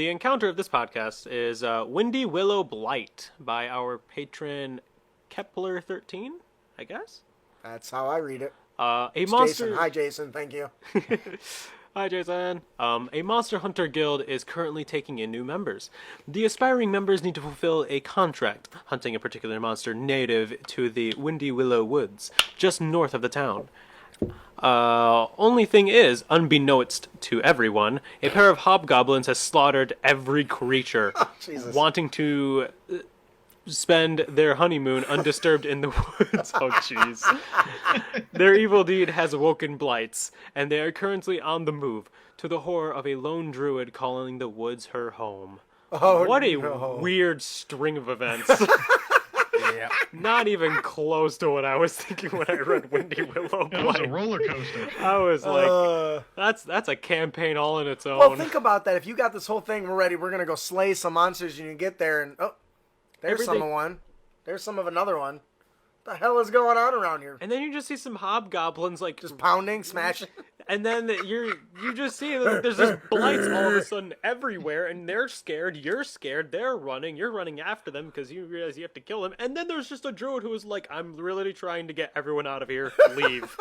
the encounter of this podcast is Windy Willow Blight by our patron K3pler13, I guess? That's how I read it. It's monster... Jason. Hi, Jason. Thank you. Hi, Jason. A monster hunter guild is currently taking in new members. The aspiring members need to fulfill a contract, hunting a particular monster native to the Windy Willow woods, just north of the town. Only thing is, unbeknownst to everyone, a pair of hobgoblins has slaughtered every creature, wanting to spend their honeymoon undisturbed in the woods. Oh, jeez. Their evil deed has awoken blights, and they are currently on the move, to the horror of a lone druid calling the woods her home. Oh, what a weird string of events. Yeah. Not even close to what I was thinking when I read Windy Willow. It was a roller coaster. I was like, that's a campaign all in its own. Well, think about that. If you got this whole thing, we're ready. We're gonna go slay some monsters, and you get there, and there's some of one. There's some of another one. What the hell is going on around here? And then you just see some hobgoblins like just pounding, smashing. And then you just see that there's just blights all of a sudden everywhere, and they're scared, you're scared, they're running, you're running after them because you realize you have to kill them. And then there's just a druid who is like, I'm really trying to get everyone out of here. Leave.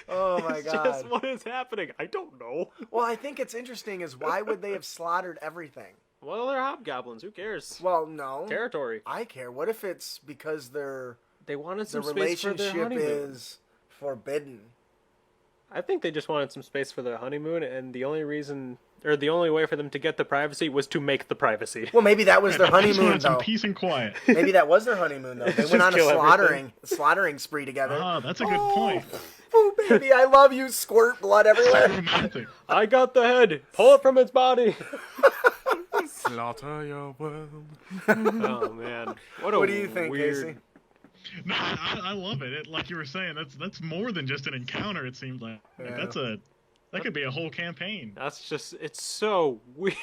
Oh my god. Just what is happening? I don't know. Well, I think it's interesting is why would they have slaughtered everything? Well, they're hobgoblins. Who cares? Well, no. Territory. I care. What if it's because they wanted some the space for their relationship honeymoon. is forbidden? I think they just wanted some space for their honeymoon, and the only way for them to get the privacy was to make the privacy. Well, maybe that was their honeymoon, some though. Peace and quiet. Maybe that was their honeymoon, though. They went on a slaughtering spree together. Oh, that's a good point. Oh, baby, I love you. Squirt blood everywhere. Romantic. I got the head. Pull it from its body. Slaughter your world. Oh man, what do you think, weird... Casey? No, I love it. Like you were saying, that's more than just an encounter. It seems like that could be a whole campaign. It's so weird.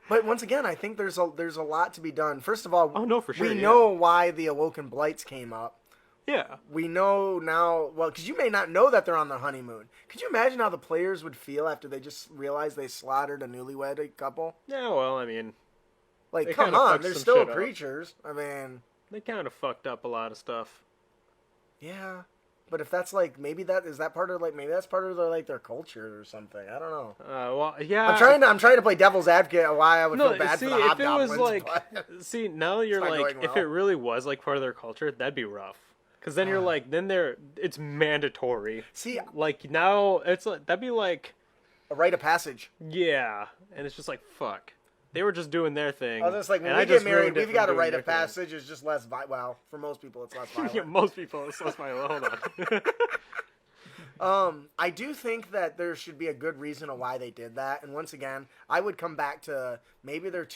But once again, I think there's a lot to be done. First of all, for sure. We know why the awoken blights came up. Yeah. We know now, well, because you may not know that they're on their honeymoon. Could you imagine how the players would feel after they just realized they slaughtered a newlywed couple? Yeah, well, I mean... Like, come on, they're still creatures. I mean... They kind of fucked up a lot of stuff. Yeah. But if that's like, maybe that's part of their culture or something. I don't know. Well, yeah. I'm trying to play devil's advocate of why I would feel bad for the hobgoblins. If it was like... See, now you're like, if it really was like part of their culture, that'd be rough. Because then you're like, it's mandatory. See, like now it's like that'd be like a rite of passage. Yeah, and it's just like fuck. They were just doing their thing. I was just like, when we get married, we've got a rite of passage. It's just less well, for most people, it's less violent. Yeah, most people, it's less violent. Hold on. I do think that there should be a good reason of why they did that. And once again, I would come back to maybe they're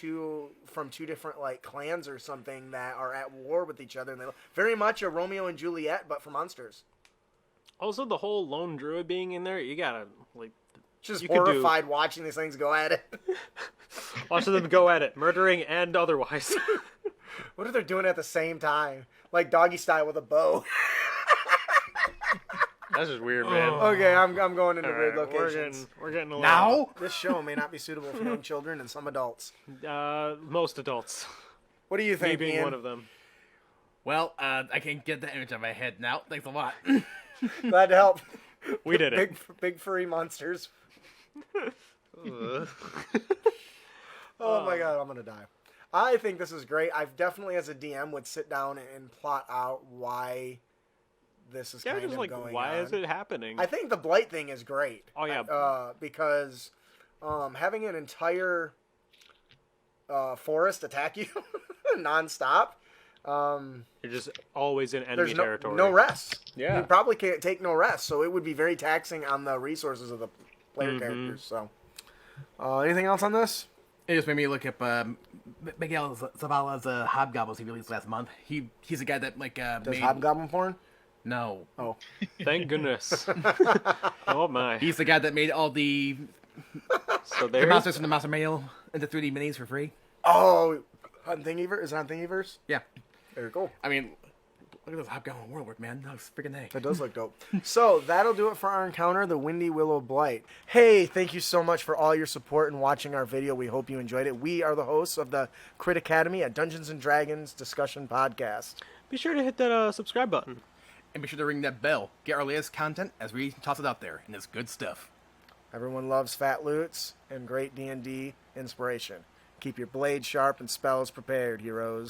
from two different like clans or something that are at war with each other. And they're very much a Romeo and Juliet, but for monsters. Also, the whole lone druid being in there, you gotta like just horrified watching these things go at it. Watching them go at it, murdering and otherwise. What if they're doing it at the same time, like doggy style with a bow? That's just weird, man. Okay, I'm going into weird locations. We're getting a little... Now? This show may not be suitable for young children and some adults. Most adults. What do you think, Me being Ian? one of them. Well, I can get the image in my head now. Thanks a lot. Glad to help. We did it. Big furry monsters. Oh my god, I'm going to die. I think this is great. I've definitely, as a DM, would sit down and plot out why... this is kind of like, going why on. is it happening? I think the Blight thing is great. Oh, yeah. Because having an entire forest attack you nonstop. You're just always in enemy territory. No rest. Yeah. You probably can't take no rest, so it would be very taxing on the resources of the player characters. So, anything else on this? It just made me look up Miguel Zavala's Hobgoblins he released last month. He's a guy that Does Hobgoblin porn? No. Oh. Thank goodness. Oh my. He's the guy that made all the monsters from the Monster Manual into 3D minis for free. Oh, on Thingiverse? Is it on Thingiverse? Yeah. Very cool. I mean, Look at those hobgoblin warlord, man. That looks freaking A. That does look dope. So that'll do it for our encounter, the Windy Willow Blight. Hey, thank you so much for all your support and watching our video. We hope you enjoyed it. We are the hosts of the Crit Academy, a Dungeons and Dragons discussion podcast. Be sure to hit that subscribe button. And be sure to ring that bell. Get our latest content as we toss it out there. And it's good stuff. Everyone loves fat loots and great D&D inspiration. Keep your blade sharp and spells prepared, heroes.